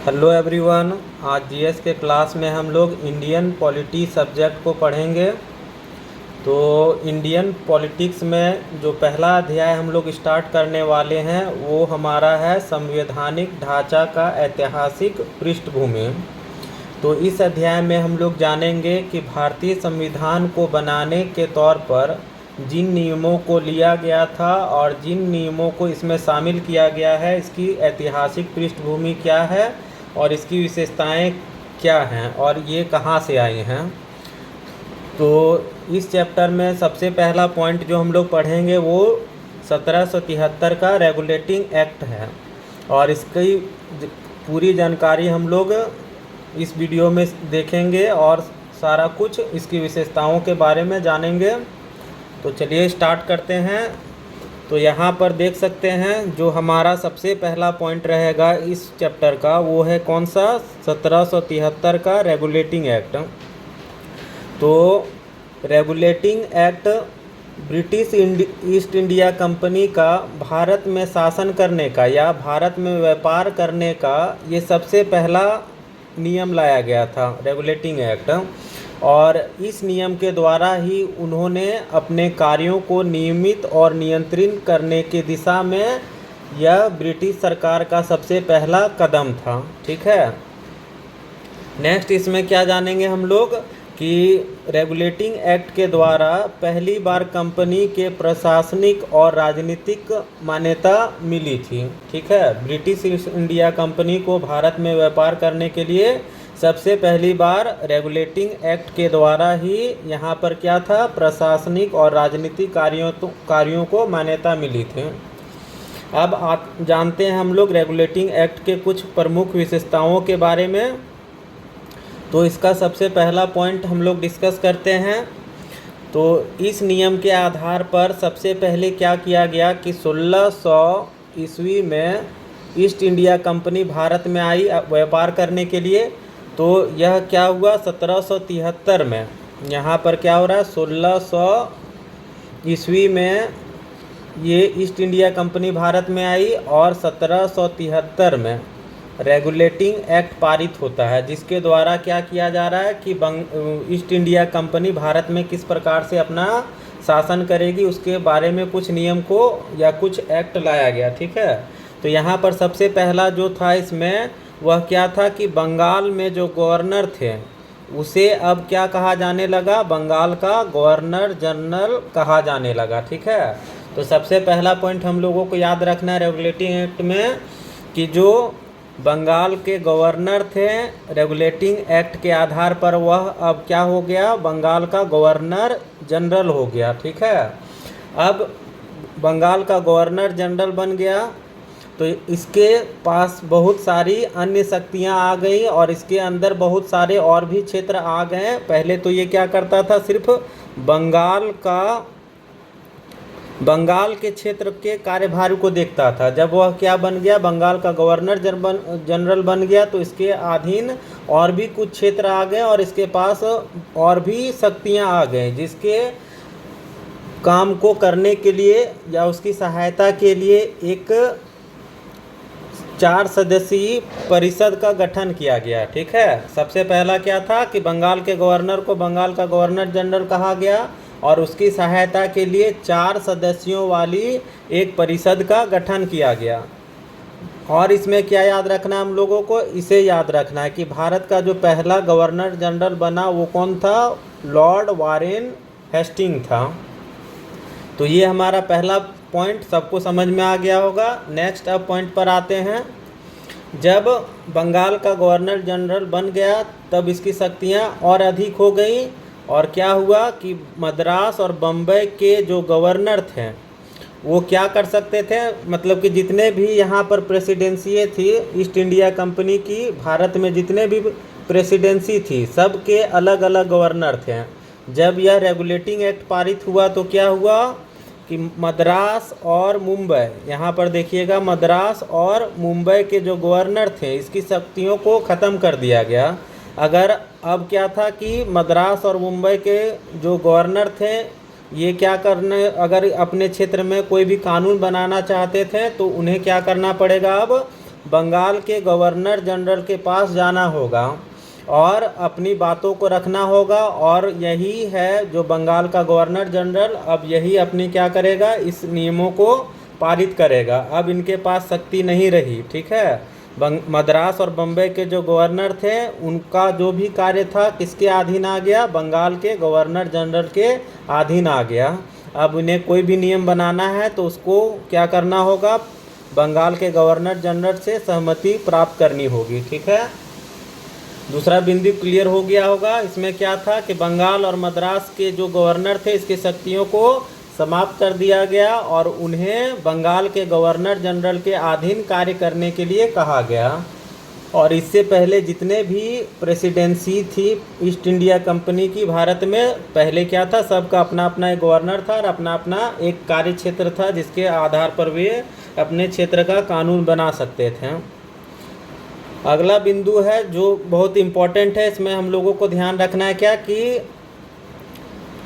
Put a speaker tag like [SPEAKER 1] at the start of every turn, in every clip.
[SPEAKER 1] Hello everyone. आज GS के class में हम लोग इंडियन पॉलिटी सब्जेक्ट को पढ़ेंगे। तो इंडियन पॉलिटिक्स में जो पहला अध्याय हम लोग स्टार्ट करने वाले हैं वो हमारा है संवैधानिक ढांचा का ऐतिहासिक पृष्ठभूमि। तो इस अध्याय में हम लोग जानेंगे कि भारतीय संविधान को बनाने के तौर पर जिन नियमों को लिया गया था और जिन नियमों को इसमें शामिल किया गया है, इसकी ऐतिहासिक पृष्ठभूमि क्या है और इसकी विशेषताएं क्या हैं और ये कहाँ से आई हैं। तो इस चैप्टर में सबसे पहला पॉइंट जो हम लोग पढ़ेंगे वो 1773 का रेगुलेटिंग एक्ट है और इसकी पूरी जानकारी हम लोग इस वीडियो में देखेंगे और सारा कुछ इसकी विशेषताओं के बारे में जानेंगे। तो चलिए स्टार्ट करते हैं। तो यहाँ पर देख सकते हैं जो हमारा सबसे पहला पॉइंट रहेगा इस चैप्टर का वो है कौन सा, 1773 का रेगुलेटिंग एक्ट। तो regulating act British east India company का भारत में शासन करने का या भारत में व्यापार करने का ये सबसे पहला नियम लाया गया था, रेगुलेटिंग एक्ट। और इस नियम के द्वारा ही उन्होंने अपने कार्यों को नियमित और नियंत्रित करने की दिशा में यह ब्रिटिश सरकार का सबसे पहला कदम था। ठीक है, नेक्स्ट इसमें क्या जानेंगे हम लोग कि रेगुलेटिंग एक्ट के द्वारा पहली बार कंपनी के प्रशासनिक और राजनीतिक मान्यता मिली थी। ठीक है, ब्रिटिश ईस्ट इंडिया कंपनी को भारत में व्यापार करने के लिए सबसे पहली बार रेगुलेटिंग एक्ट के द्वारा ही यहाँ पर क्या था, प्रशासनिक और राजनीतिक कार्यों को मान्यता मिली थी। अब आप जानते हैं हम लोग रेगुलेटिंग एक्ट के कुछ प्रमुख विशेषताओं के बारे में। तो इसका सबसे पहला पॉइंट हम लोग डिस्कस करते हैं। तो इस नियम के आधार पर सबसे पहले क्या किया गया कि 1600 ईस्वी में ईस्ट इंडिया कंपनी भारत में आई व्यापार करने के लिए। तो यह क्या हुआ 1773 में, यहाँ पर क्या हो रहा है 1600 ईस्वी में ये ईस्ट इंडिया कंपनी भारत में आई और 1773 में रेगुलेटिंग एक्ट पारित होता है, जिसके द्वारा क्या किया जा रहा है कि ईस्ट इंडिया कंपनी भारत में किस प्रकार से अपना शासन करेगी उसके बारे में कुछ नियम को या कुछ एक्ट लाया गया। ठीक है, तो यहाँ पर सबसे पहला जो था इसमें वह क्या था कि बंगाल में जो गवर्नर थे उसे अब क्या कहा जाने लगा, बंगाल का गवर्नर जनरल कहा जाने लगा। ठीक है, तो सबसे पहला पॉइंट हम लोगों को याद रखना है रेगुलेटिंग एक्ट में कि जो बंगाल के गवर्नर थे रेगुलेटिंग एक्ट के आधार पर वह अब क्या हो गया, बंगाल का गवर्नर जनरल हो गया। ठीक है, अब बंगाल का गवर्नर जनरल बन गया तो इसके पास बहुत सारी अन्य शक्तियां आ गई और इसके अंदर बहुत सारे और भी क्षेत्र आ गए। पहले तो ये क्या करता था, सिर्फ बंगाल के क्षेत्र के कार्यभार को देखता था। जब वह क्या बन गया, बंगाल का गवर्नर जनरल बन गया तो इसके अधीन और भी कुछ क्षेत्र आ गए और इसके पास और भी शक्तियां आ गई, जिसके काम को करने के लिए या उसकी सहायता के लिए एक 4 सदस्यीय परिषद का गठन किया गया। ठीक है, सबसे पहला क्या था कि बंगाल के गवर्नर को बंगाल का गवर्नर जनरल कहा गया और उसकी सहायता के लिए 4 सदस्यों वाली एक परिषद का गठन किया गया। और इसमें क्या याद रखना है हम लोगों को, इसे याद रखना है कि भारत का जो पहला गवर्नर जनरल बना वो कौन था, लॉर्ड वारेन हेस्टिंग था। तो ये हमारा पहला पॉइंट सबको समझ में आ गया होगा। नेक्स्ट अब पॉइंट पर आते हैं। जब बंगाल का गवर्नर जनरल बन गया तब इसकी शक्तियाँ और अधिक हो गई और क्या हुआ कि मद्रास और बम्बई के जो गवर्नर थे वो क्या कर सकते थे, मतलब कि जितने भी यहाँ पर प्रेसिडेंसी थी ईस्ट इंडिया कंपनी की, भारत में जितने भी प्रेसिडेंसी थी सबके अलग अलग गवर्नर थे। जब यह रेगुलेटिंग एक्ट पारित हुआ तो क्या हुआ कि मद्रास और मुंबई, यहाँ पर देखिएगा मद्रास और मुंबई के जो गवर्नर थे इसकी शक्तियों को ख़त्म कर दिया गया। अगर अब क्या था कि मद्रास और मुंबई के जो गवर्नर थे ये क्या करने, अगर अपने क्षेत्र में कोई भी कानून बनाना चाहते थे तो उन्हें क्या करना पड़ेगा, अब बंगाल के गवर्नर जनरल के पास जाना होगा और अपनी बातों को रखना होगा। और यही है जो बंगाल का गवर्नर जनरल अब यही अपनी क्या करेगा, इस नियमों को पारित करेगा। अब इनके पास शक्ति नहीं रही, ठीक है। मद्रास और बम्बई के जो गवर्नर थे उनका जो भी कार्य था किसके अधीन आ गया, बंगाल के गवर्नर जनरल के अधीन आ गया। अब उन्हें कोई भी नियम बनाना है तो उसको क्या करना होगा, बंगाल के गवर्नर जनरल से सहमति प्राप्त करनी होगी, ठीक है। दूसरा बिंदु क्लियर हो गया होगा। इसमें क्या था कि बंगाल और मद्रास के जो गवर्नर थे इसकी शक्तियों को समाप्त कर दिया गया और उन्हें बंगाल के गवर्नर जनरल के अधीन कार्य करने के लिए कहा गया। और इससे पहले जितने भी प्रेसिडेंसी थी ईस्ट इंडिया कंपनी की भारत में, पहले क्या था, सबका अपना अपना एक गवर्नर था और अपना अपना एक कार्य क्षेत्र था जिसके आधार पर वे अपने क्षेत्र का कानून बना सकते थे। अगला बिंदु है जो बहुत इम्पोर्टेंट है, इसमें हम लोगों को ध्यान रखना है क्या कि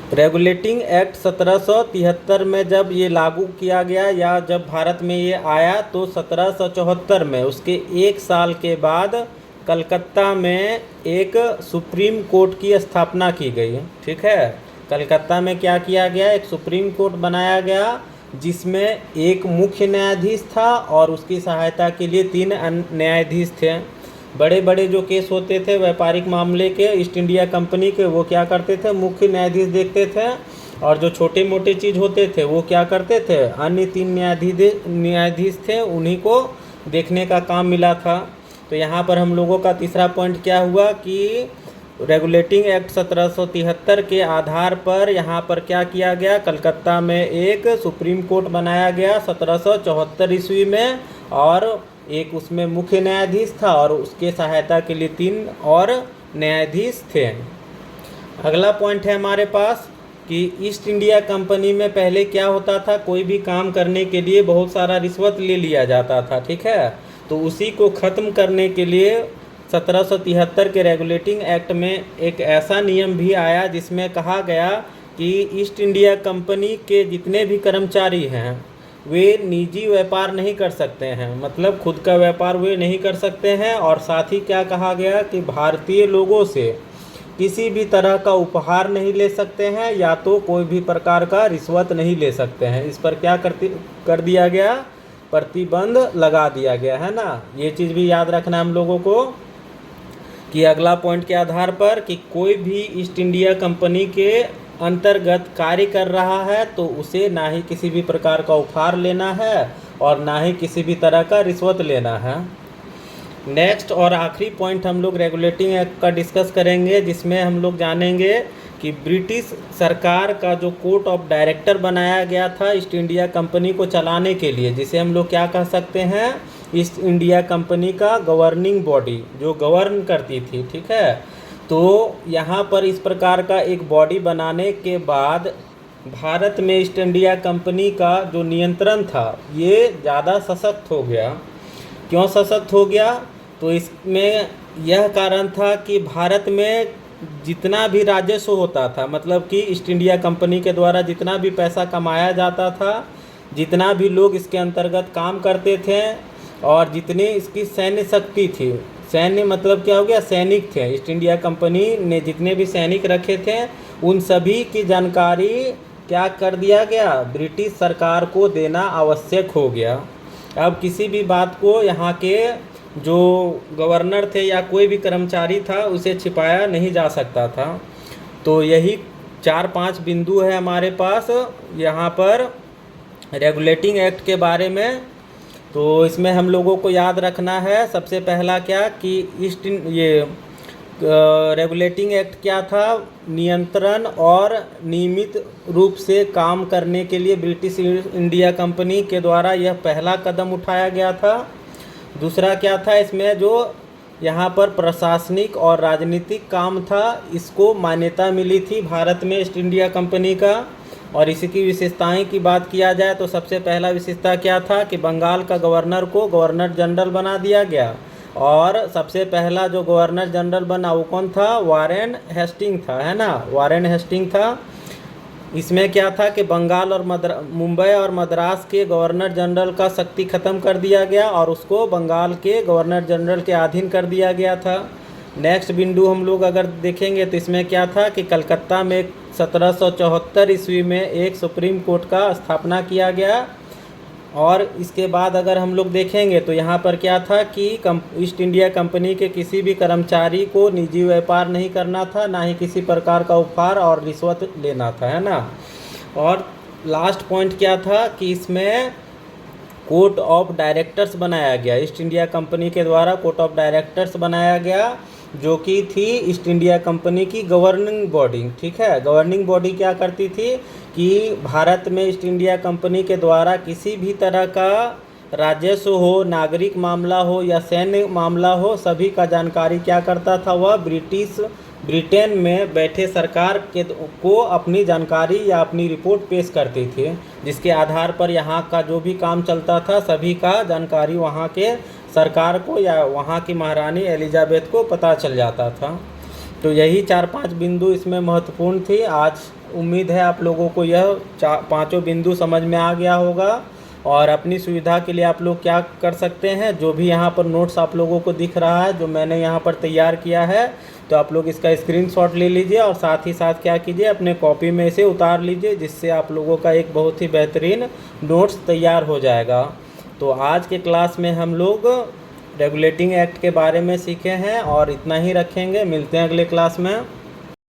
[SPEAKER 1] रेगुलेटिंग एक्ट 1773 में जब ये लागू किया गया या जब भारत में ये आया तो 1774 में उसके एक साल के बाद कलकत्ता में एक सुप्रीम कोर्ट की स्थापना की गई, ठीक है। कलकत्ता में क्या किया गया, एक सुप्रीम कोर्ट बनाया गया जिसमें एक मुख्य न्यायाधीश था और उसकी सहायता के लिए 3 न्यायाधीश थे। बड़े बड़े जो केस होते थे व्यापारिक मामले के ईस्ट इंडिया कंपनी के, वो क्या करते थे, मुख्य न्यायाधीश देखते थे। और जो छोटे मोटे चीज़ होते थे वो क्या करते थे, अन्य 3 न्यायाधीश थे, उन्हीं को देखने का काम मिला था। तो यहाँ पर हम लोगों का तीसरा पॉइंट क्या हुआ कि रेगुलेटिंग एक्ट 1773 के आधार पर यहाँ पर क्या किया गया, कलकत्ता में एक सुप्रीम कोर्ट बनाया गया 1774 ईस्वी में और एक उसमें मुख्य न्यायाधीश था और उसके सहायता के लिए 3 और न्यायाधीश थे। अगला पॉइंट है हमारे पास कि ईस्ट इंडिया कंपनी में पहले क्या होता था, कोई भी काम करने के लिए बहुत सारा रिश्वत ले लिया जाता था, ठीक है। तो उसी को ख़त्म करने के लिए 1773 के रेगुलेटिंग एक्ट में एक ऐसा नियम भी आया जिसमें कहा गया कि ईस्ट इंडिया कंपनी के जितने भी कर्मचारी हैं वे निजी व्यापार नहीं कर सकते हैं, मतलब खुद का व्यापार वे नहीं कर सकते हैं। और साथ ही क्या कहा गया कि भारतीय लोगों से किसी भी तरह का उपहार नहीं ले सकते हैं या तो कोई भी प्रकार का रिश्वत नहीं ले सकते हैं। इस पर क्या कर दिया गया, प्रतिबंध लगा दिया गया है ना। ये चीज़ भी याद रखना हम लोगों को कि अगला पॉइंट के आधार पर कि कोई भी ईस्ट इंडिया कंपनी के अंतर्गत कार्य कर रहा है तो उसे ना ही किसी भी प्रकार का उपहार लेना है और ना ही किसी भी तरह का रिश्वत लेना है। नेक्स्ट और आखिरी पॉइंट हम लोग रेगुलेटिंग एक्ट का डिस्कस करेंगे जिसमें हम लोग जानेंगे कि ब्रिटिश सरकार का जो कोर्ट ऑफ डायरेक्टर बनाया गया था ईस्ट इंडिया कंपनी को चलाने के लिए, जिसे हम लोग क्या कह सकते हैं, ईस्ट इंडिया कंपनी का गवर्निंग बॉडी जो गवर्न करती थी, ठीक है। तो यहाँ पर इस प्रकार का एक बॉडी बनाने के बाद भारत में ईस्ट इंडिया कंपनी का जो नियंत्रण था ये ज़्यादा सशक्त हो गया। क्यों सशक्त हो गया, तो इसमें यह कारण था कि भारत में जितना भी राजस्व होता था, मतलब कि ईस्ट इंडिया कंपनी के द्वारा जितना भी पैसा कमाया जाता था, जितना भी लोग इसके अंतर्गत काम करते थे और जितनी इसकी सैन्य शक्ति थी, सैन्य मतलब क्या हो गया, सैनिक थे, ईस्ट इंडिया कंपनी ने जितने भी सैनिक रखे थे उन सभी की जानकारी क्या कर दिया गया, ब्रिटिश सरकार को देना आवश्यक हो गया। अब किसी भी बात को यहाँ के जो गवर्नर थे या कोई भी कर्मचारी था उसे छिपाया नहीं जा सकता था। तो यही 4-5 बिंदु है हमारे पास यहाँ पर रेगुलेटिंग एक्ट के बारे में। तो इसमें हम लोगों को याद रखना है सबसे पहला क्या कि रेगुलेटिंग एक्ट क्या था, नियंत्रण और नियमित रूप से काम करने के लिए ब्रिटिश इंडिया कंपनी के द्वारा यह पहला कदम उठाया गया था। दूसरा क्या था, इसमें जो यहाँ पर प्रशासनिक और राजनीतिक काम था इसको मान्यता मिली थी भारत में ईस्ट इंडिया कंपनी का। और इसकी विशेषताएं की बात किया जाए तो सबसे पहला विशेषता क्या था कि बंगाल का गवर्नर को गवर्नर जनरल बना दिया गया और सबसे पहला जो गवर्नर जनरल बना वो कौन था, वारेन हेस्टिंग था, है ना, वारेन हेस्टिंग था। इसमें क्या था कि बंगाल और मुंबई और मद्रास के गवर्नर जनरल का शक्ति ख़त्म कर दिया गया और उसको बंगाल के गवर्नर जनरल के अधीन कर दिया गया था। नेक्स्ट बिंदु हम लोग अगर देखेंगे तो इसमें क्या था कि कलकत्ता में 1774 ईस्वी में एक सुप्रीम कोर्ट का स्थापना किया गया। और इसके बाद अगर हम लोग देखेंगे तो यहाँ पर क्या था कि ईस्ट इंडिया कंपनी के किसी भी कर्मचारी को निजी व्यापार नहीं करना था, ना ही किसी प्रकार का उपहार और रिश्वत लेना था, है ना। और लास्ट पॉइंट क्या था कि इसमें कोर्ट ऑफ डायरेक्टर्स बनाया गया, ईस्ट इंडिया कंपनी के द्वारा कोर्ट ऑफ डायरेक्टर्स बनाया गया, जो कि थी ईस्ट इंडिया कंपनी की गवर्निंग बॉडी। ठीक है, गवर्निंग बॉडी क्या करती थी कि भारत में ईस्ट इंडिया कंपनी के द्वारा किसी भी तरह का राजस्व हो, नागरिक मामला हो या सैन्य मामला हो, सभी का जानकारी क्या करता था, वह ब्रिटेन में बैठे सरकार को अपनी जानकारी या अपनी रिपोर्ट पेश करती थी, जिसके आधार पर यहाँ का जो भी काम चलता था सभी का जानकारी वहाँ के सरकार को या वहाँ की महारानी एलिजाबेथ को पता चल जाता था। तो यही 4-5 बिंदु इसमें महत्वपूर्ण थी। आज उम्मीद है आप लोगों को यह पाँचों बिंदु समझ में आ गया होगा। और अपनी सुविधा के लिए आप लोग क्या कर सकते हैं, जो भी यहाँ पर नोट्स आप लोगों को दिख रहा है जो मैंने यहाँ पर तैयार किया है, तो आप लोग इसका स्क्रीनशॉट ले लीजिए और साथ ही साथ क्या कीजिए, अपने कॉपी में इसे उतार लीजिए, जिससे आप लोगों का एक बहुत ही बेहतरीन नोट्स तैयार हो जाएगा। तो आज के क्लास में हम लोग रेगुलेटिंग एक्ट के बारे में सीखे हैं और इतना ही रखेंगे। मिलते हैं अगले क्लास में।